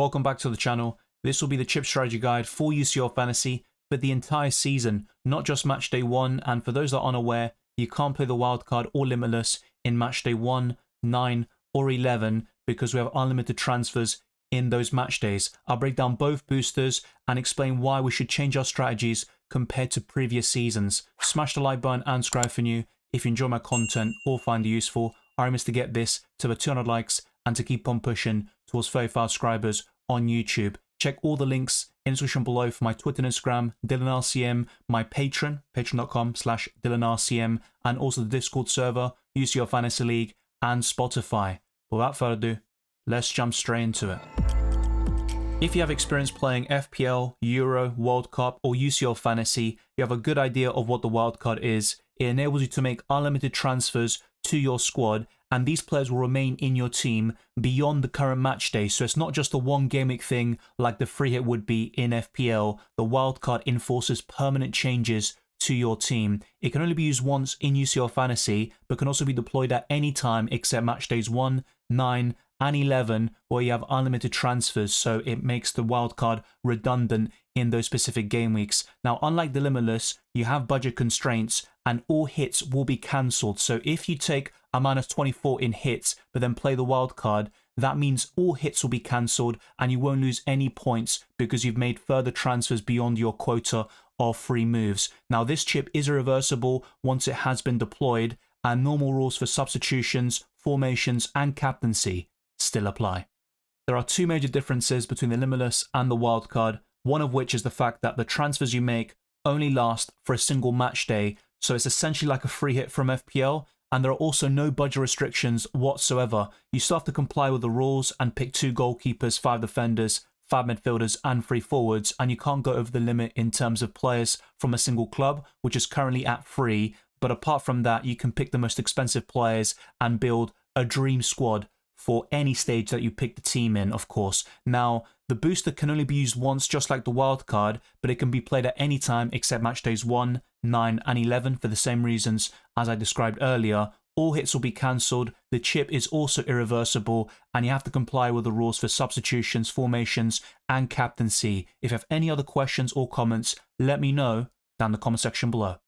Welcome back to the channel. This will be the chip strategy guide for UCL Fantasy for the entire season, not just match day 1. And for those that are unaware, you can't play the wildcard or Limitless in match day 1, 9, or 11 because we have unlimited transfers in those match days. I'll break down both boosters and explain why we should change our strategies compared to previous seasons. Smash the like button and subscribe for new if you enjoy my content or find it useful. Our aim is to get this to the 200 likes and to keep on pushing towards 35 subscribers on YouTube. Check all the links in the description below for my Twitter and Instagram, DylanRCM, my Patreon, patreon.com/DylanRCM, and also the Discord server, UCL Fantasy League, and Spotify. Without further ado, let's jump straight into it. If you have experience playing FPL, Euro, World Cup, or UCL Fantasy, you have a good idea of what the wildcard is. It enables you to make unlimited transfers to your squad, and these players will remain in your team beyond the current match day. So it's not just a one game week thing like the free hit would be in FPL. The wildcard enforces permanent changes to your team. It can only be used once in UCL Fantasy, but can also be deployed at any time except match days 1, 9, and 11, where you have unlimited transfers, so it makes the wildcard redundant in those specific game weeks. Now, unlike the Limitless, you have budget constraints and all hits will be cancelled. So if you take a -24 in hits, but then play the wildcard, that means all hits will be cancelled and you won't lose any points because you've made further transfers beyond your quota of free moves. Now, this chip is irreversible once it has been deployed, and normal rules for substitutions, formations, and captaincy still apply. There are two major differences between the Limitless and the wildcard, one of which is the fact that the transfers you make only last for a single match day, so it's essentially like a free hit from FPL, and there are also no budget restrictions whatsoever. You still have to comply with the rules and pick 2 goalkeepers, 5 defenders, 5 midfielders, and 3 forwards, and you can't go over the limit in terms of players from a single club, which is currently at 3, but apart from that, you can pick the most expensive players and build a dream squad for any stage that you pick the team in, of course. Now, the booster can only be used once, just like the wildcard, but it can be played at any time except match days 1, 9, and 11 for the same reasons as I described earlier. All hits will be cancelled, the chip is also irreversible, and you have to comply with the rules for substitutions, formations, and captaincy. If you have any other questions or comments, let me know down in the comment section below.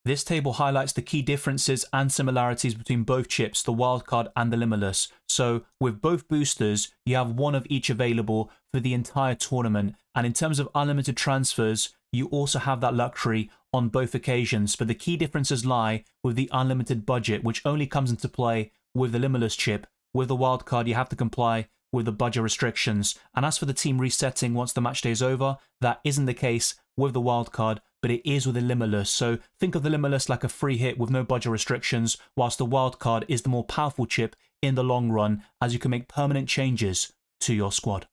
This table highlights the key differences and similarities between both chips, the wildcard and the Limitless. So with both boosters, you have one of each available for the entire tournament. And in terms of unlimited transfers, you also have that luxury on both occasions. But the key differences lie with the unlimited budget, which only comes into play with the Limitless chip. With the wildcard, you have to comply with the budget restrictions. And as for the team resetting once the match day is over, that isn't the case with the wildcard, but it is with the Limitless. So think of the Limitless like a free hit with no budget restrictions, whilst the wildcard is the more powerful chip in the long run, as you can make permanent changes to your squad.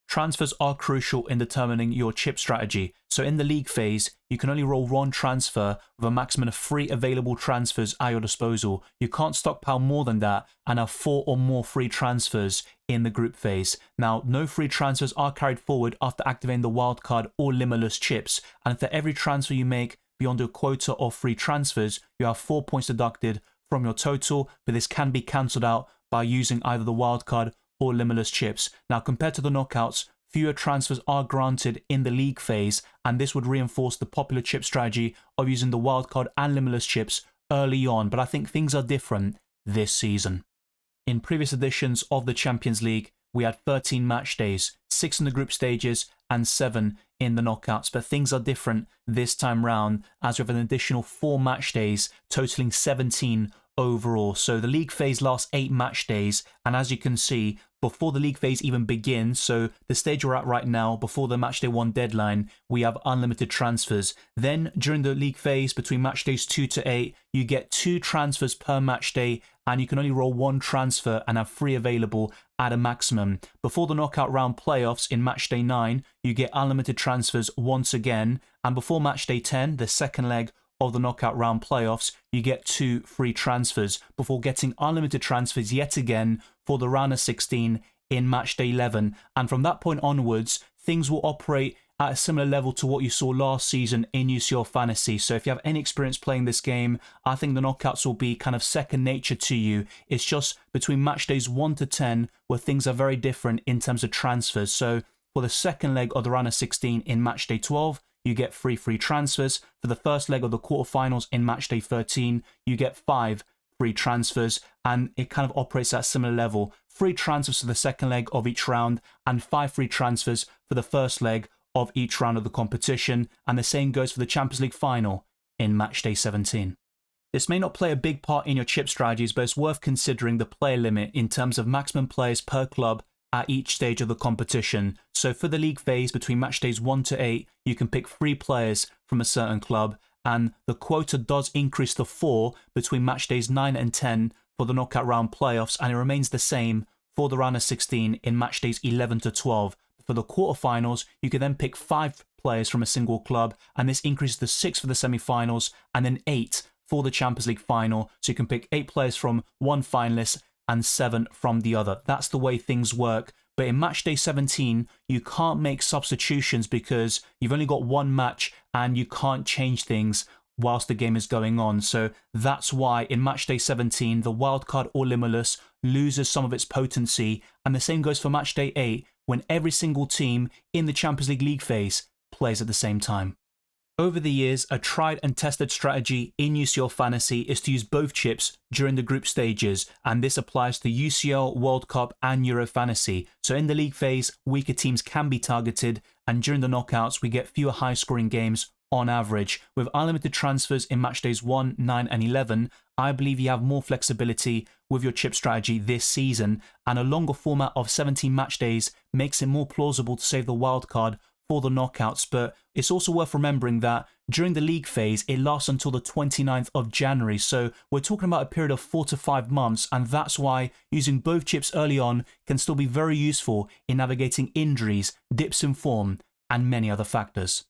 Transfers are crucial in determining your chip strategy. So in the league phase, you can only roll 1 transfer with a maximum of 3 available transfers at your disposal. You can't stockpile more than that and have 4 or more free transfers in the group phase. Now, no free transfers are carried forward after activating the wildcard or Limitless chips. And for every transfer you make beyond your quota of free transfers, you have 4 points deducted from your total, but this can be cancelled out by using either the wildcard or Limitless chips. Now, compared to the knockouts, fewer transfers are granted in the league phase, and this would reinforce the popular chip strategy of using the wildcard and Limitless chips early on, but I think things are different this season. In previous editions of the Champions League, we had 13 match days, 6 in the group stages and 7 in the knockouts, but things are different this time round as we have an additional 4 match days, totaling 17 overall. So the league phase lasts 8 match days, and as you can see, before the league phase even begins, so the stage we're at right now, before the match day 1 deadline, we have unlimited transfers. Then during the league phase, between match days 2 to 8, you get 2 transfers per match day, and you can only roll 1 transfer and have 3 available at a maximum. Before the knockout round playoffs in match day 9, you get unlimited transfers once again, and before match day 10, the second leg of the knockout round playoffs, you get 2 free transfers before getting unlimited transfers yet again for the round of 16 in match day 11. And from that point onwards, things will operate at a similar level to what you saw last season in UCL Fantasy. So if you have any experience playing this game, I think the knockouts will be kind of second nature to you. It's just between match days 1 to 10 where things are very different in terms of transfers. So for the second leg of the round of 16 in match day 12, you get 3 free transfers. For the first leg of the quarterfinals in match day 13, you get 5 free transfers, and it kind of operates at a similar level. 3 transfers for the second leg of each round, and 5 free transfers for the first leg of each round of the competition, and the same goes for the Champions League final in match day 17. This may not play a big part in your chip strategies, but it's worth considering the player limit in terms of maximum players per club at each stage of the competition. So for the league phase between match days 1 to 8, you can pick 3 players from a certain club, and the quota does increase to 4 between match days 9 and 10 for the knockout round playoffs, and it remains the same for the round of 16 in match days 11 to 12. For the quarterfinals, you can then pick 5 players from a single club, and this increases to 6 for the semi-finals, and then 8 for the Champions League final. So you can pick 8 players from one finalist and 7 from the other. That's the way things work. But in match day 17, you can't make substitutions because you've only got one match and you can't change things whilst the game is going on. So that's why in match day 17, the wildcard or Limitless loses some of its potency. And the same goes for match day 8, when every single team in the Champions League phase plays at the same time. Over the years, a tried and tested strategy in UCL Fantasy is to use both chips during the group stages, and this applies to UCL, World Cup and Euro Fantasy. So in the league phase, weaker teams can be targeted, and during the knockouts, we get fewer high-scoring games on average. With unlimited transfers in match days 1, 9 and 11, I believe you have more flexibility with your chip strategy this season, and a longer format of 17 match days makes it more plausible to save the wildcard for the knockouts. But it's also worth remembering that during the league phase, it lasts until the 29th of January. So we're talking about a period of 4 to 5 months, and that's why using both chips early on can still be very useful in navigating injuries, dips in form, and many other factors.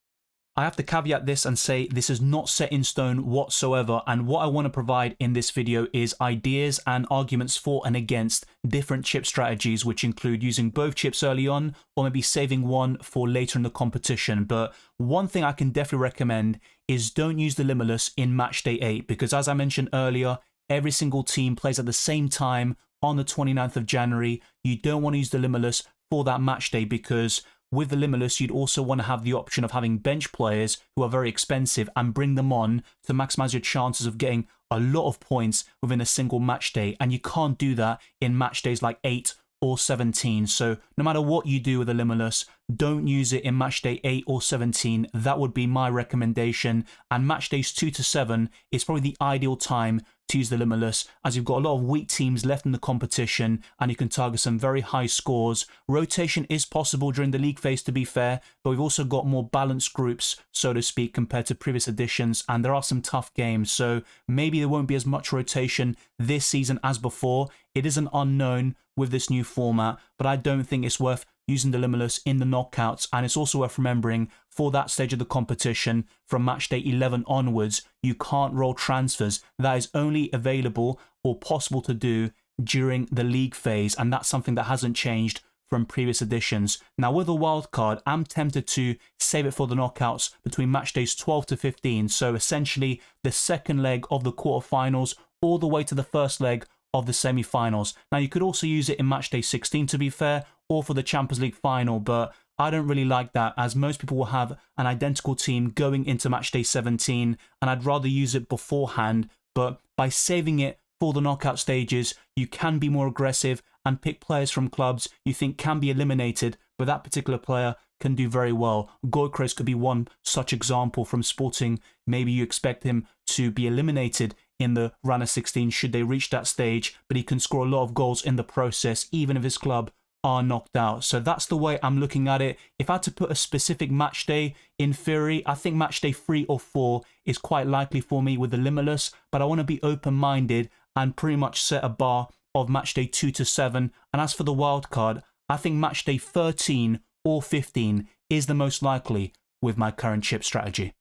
I have to caveat this and say this is not set in stone whatsoever, and what I want to provide in this video is ideas and arguments for and against different chip strategies, which include using both chips early on or maybe saving one for later in the competition. But one thing I can definitely recommend is don't use the Limitless in match day 8, because as I mentioned earlier, every single team plays at the same time on the 29th of January. You don't want to use the Limitless for that match day, because with the Limitless, you'd also want to have the option of having bench players who are very expensive and bring them on to maximize your chances of getting a lot of points within a single match day. And you can't do that in match days like 8 or 17. So no matter what you do with the Limitless, don't use it in match day 8 or 17. That would be my recommendation. And match days 2 to 7 is probably the ideal time to use the Limitless, as you've got a lot of weak teams left in the competition and you can target some very high scores. Rotation is possible during the league phase, to be fair, but we've also got more balanced groups, so to speak, compared to previous editions, and there are some tough games, so maybe there won't be as much rotation this season as before. It is an unknown with this new format, but I don't think it's worth using the Limitless in the knockouts. And it's also worth remembering, for that stage of the competition, from match day 11 onwards, you can't roll transfers. That is only available or possible to do during the league phase, and that's something that hasn't changed from previous editions. Now with the wildcard, I'm tempted to save it for the knockouts between match days 12 to 15, so essentially the second leg of the quarterfinals all the way to the first leg of the semi-finals. Now you could also use it in match day 16, to be fair, or for the Champions League final, but I don't really like that, as most people will have an identical team going into match day 17, and I'd rather use it beforehand. But by saving it for the knockout stages, you can be more aggressive and pick players from clubs you think can be eliminated, but that particular player can do very well. Gyökeres could be one such example from Sporting. Maybe you expect him to be eliminated in the round of 16 should they reach that stage, but he can score a lot of goals in the process, even if his club are knocked out. So that's the way I'm looking at it. If I had to put a specific match day, in theory, I think match day 3 or 4 is quite likely for me with the Limitless, but I want to be open-minded and pretty much set a bar of match day 2 to 7. And as for the wild card, I think match day 13 or 15 is the most likely with my current chip strategy.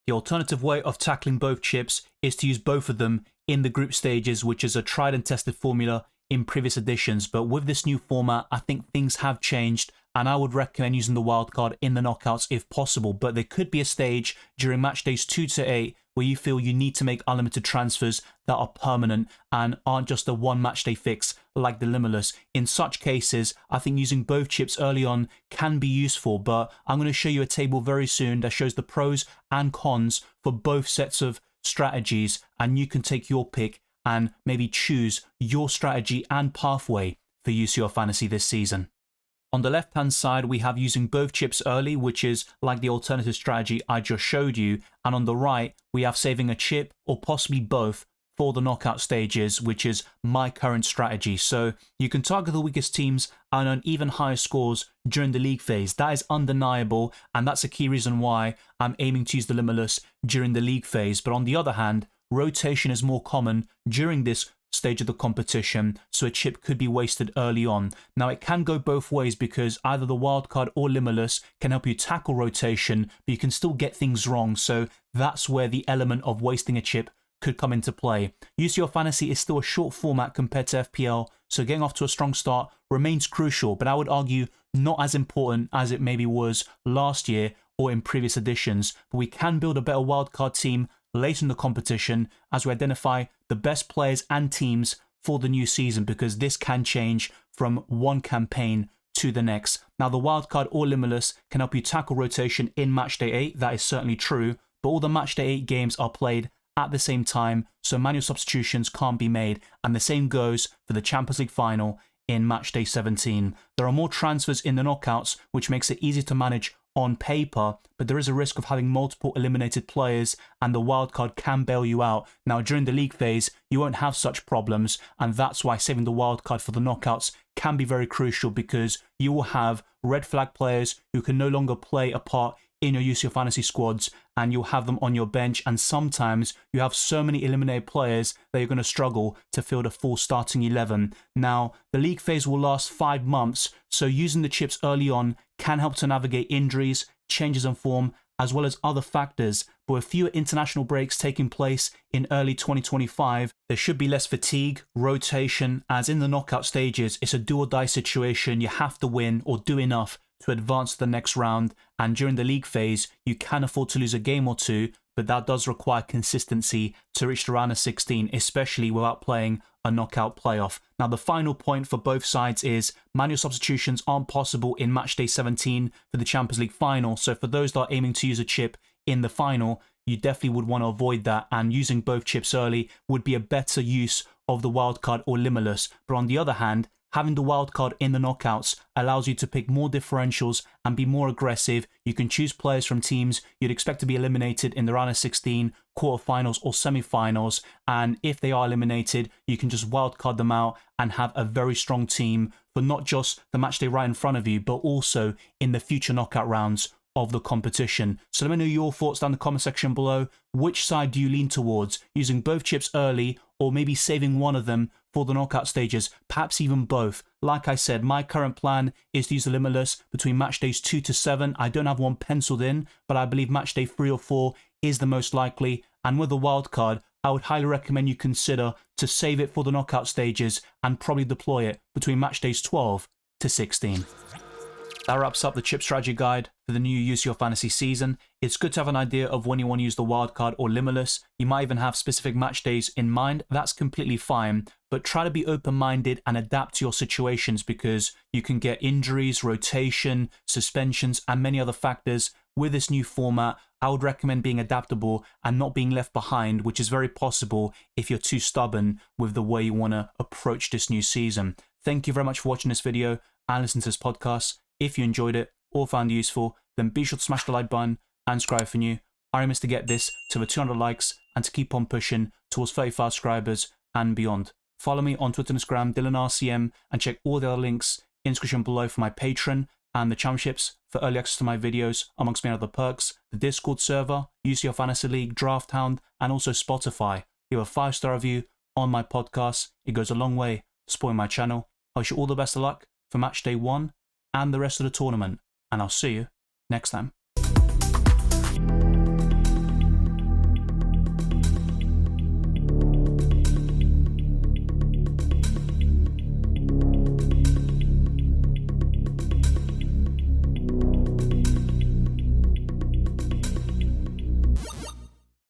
The alternative way of tackling both chips is to use both of them in the group stages, which is a tried and tested formula in previous editions. But with this new format, I think things have changed, and I would recommend using the wildcard in the knockouts if possible. But there could be a stage during match days 2 to 8 where you feel you need to make unlimited transfers that are permanent and aren't just a one match day fix like the Limitless. In such cases, I think using both chips early on can be useful, but I'm going to show you a table very soon that shows the pros and cons for both sets of strategies, and you can take your pick and maybe choose your strategy and pathway for UCL Fantasy this season. On the left-hand side, we have using both chips early, which is like the alternative strategy I just showed you. And on the right, we have saving a chip or possibly both for the knockout stages, which is my current strategy. So you can target the weakest teams and earn even higher scores during the league phase. That is undeniable, and that's a key reason why I'm aiming to use the Limitless during the league phase. But on the other hand, rotation is more common during this stage of the competition, so a chip could be wasted early on. Now, it can go both ways because either the wildcard or Limitless can help you tackle rotation, but you can still get things wrong, so that's where the element of wasting a chip could come into play. UCL Fantasy is still a short format compared to FPL, so getting off to a strong start remains crucial, but I would argue not as important as it maybe was last year or in previous editions. But we can build a better wildcard team later in the competition as we identify the best players and teams for the new season, because this can change from one campaign to the next. Now, the wildcard or Limitless can help you tackle rotation in matchday 8, that is certainly true, but all the matchday 8 games are played at the same time, so manual substitutions can't be made, and the same goes for the Champions League final in matchday 17. There are more transfers in the knockouts, which makes it easy to manage on paper, but there is a risk of having multiple eliminated players, and the wildcard can bail you out. Now, during the league phase, you won't have such problems, and that's why saving the wildcard for the knockouts can be very crucial, because you will have red flag players who can no longer play a part in your UCL Fantasy squads, and you'll have them on your bench, and sometimes you have so many eliminated players that you're going to struggle to field a full starting 11. Now, the league phase will last 5 months, so using the chips early on can help to navigate injuries, changes in form, as well as other factors. But with fewer international breaks taking place in early 2025, there should be less fatigue, rotation, as in the knockout stages, it's a do or die situation. You have to win or do enough to advance to the next round, and during the league phase, you can afford to lose a game or two, but that does require consistency to reach the round of 16, especially without playing a knockout playoff. Now, the final point for both sides is manual substitutions aren't possible in matchday 17 for the Champions League final, so for those that are aiming to use a chip in the final, you definitely would want to avoid that, and using both chips early would be a better use of the wildcard or Limitless. But on the other hand, having the wildcard in the knockouts allows you to pick more differentials and be more aggressive. You can choose players from teams you'd expect to be eliminated in the round of 16, quarterfinals or semi-finals, and if they are eliminated, you can just wildcard them out and have a very strong team for not just the matchday right in front of you, but also in the future knockout rounds of the competition. So let me know your thoughts down in the comment section below. Which side do you lean towards? Using both chips early, or maybe saving one of them for the knockout stages, perhaps even both? Like I said, my current plan is to use the Limitless between match days 2 to 7. I don't have one penciled in, but I believe match day 3 or 4 is the most likely. And with the wildcard, I would highly recommend you consider to save it for the knockout stages and probably deploy it between match days 12 to 16. That wraps up the chip strategy guide for the new UCL Fantasy season. It's good to have an idea of when you want to use the wildcard or Limitless. You might even have specific match days in mind. That's completely fine, but try to be open-minded and adapt to your situations, because you can get injuries, rotation, suspensions, and many other factors. With this new format, I would recommend being adaptable and not being left behind, which is very possible if you're too stubborn with the way you want to approach this new season. Thank you very much for watching this video and listening to this podcast. If you enjoyed it or found it useful, then be sure to smash the like button and subscribe for new. Our aim is to get this to the 200 likes and to keep on pushing towards 35 subscribers and beyond. Follow me on Twitter and Instagram, DylanRCM, and check all the other links in the description below for my Patreon and the championships for early access to my videos, amongst many other perks, the Discord server, UCL Fantasy League, Draft Hound, and also Spotify. Leave a 5-star review on my podcast. It goes a long way to supporting my channel. I wish you all the best of luck for match day 1 and the rest of the tournament, and I'll see you next time.